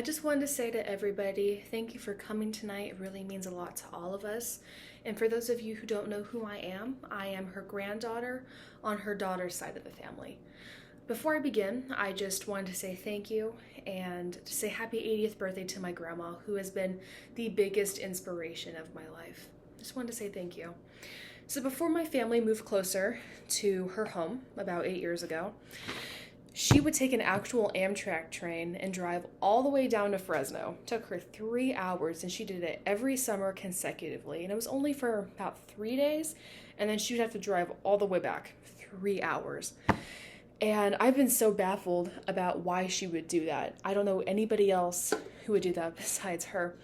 I just wanted to say to everybody, thank you for coming tonight. It really means a lot to all of us. And for those of you who don't know who I am her granddaughter on her daughter's side of the family. Before I begin, I just wanted to say thank you and to say happy 80th birthday to my grandma, who has been the biggest inspiration of my life. Just wanted to say thank you. So before my family moved closer to her home about 8 years ago, she would take an actual Amtrak train and drive all the way down to Fresno. It took her 3 hours, and she did it every summer consecutively. And it was only for about 3 days, and then she would have to drive all the way back, 3 hours. And I've been so baffled about why she would do that. I don't know anybody else who would do that besides her.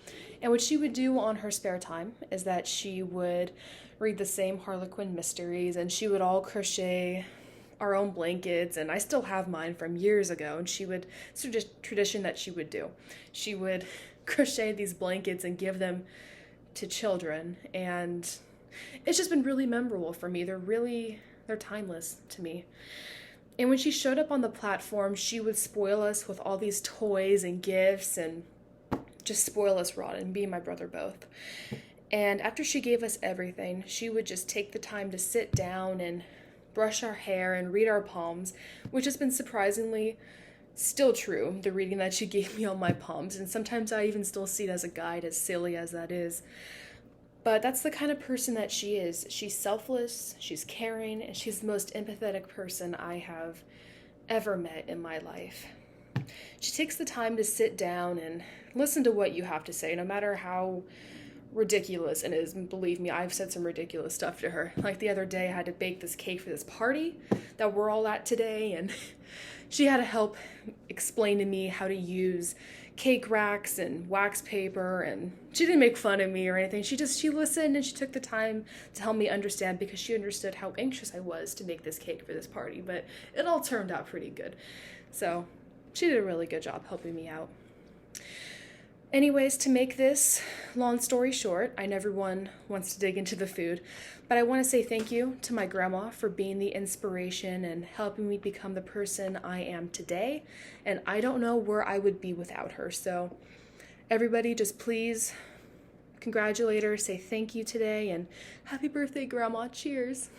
And what she would do on her spare time is that she would read the same Harlequin mysteries, and she would all crochet our own blankets, and I still have mine from years ago, and it's just a tradition that she would do. She would crochet these blankets and give them to children, and it's just been really memorable for me. They're timeless to me. And when she showed up on the platform, she would spoil us with all these toys and gifts and just spoil us raw, and me and my brother both. And after she gave us everything, she would just take the time to sit down and brush our hair and read our palms, which has been surprisingly still true, the reading that she gave me on my palms. And sometimes I even still see it as a guide, as silly as that is. But that's the kind of person that she is. She's selfless, she's caring, and she's the most empathetic person I have ever met in my life. She takes the time to sit down and listen to what you have to say, no matter how ridiculous it is. And believe me, I've said some ridiculous stuff to her. Like the other day, I had to bake this cake for this party that we're all at today, and she had to help explain to me how to use cake racks and wax paper, and she didn't make fun of me or anything. She listened, and she took the time to help me understand, because she understood how anxious I was to make this cake for this party. But it all turned out pretty good. So she did a really good job helping me out. Anyways, to make this long story short, I know everyone wants to dig into the food, but I want to say thank you to my grandma for being the inspiration and helping me become the person I am today. And I don't know where I would be without her. So everybody, just please congratulate her, say thank you today, and happy birthday, Grandma. Cheers.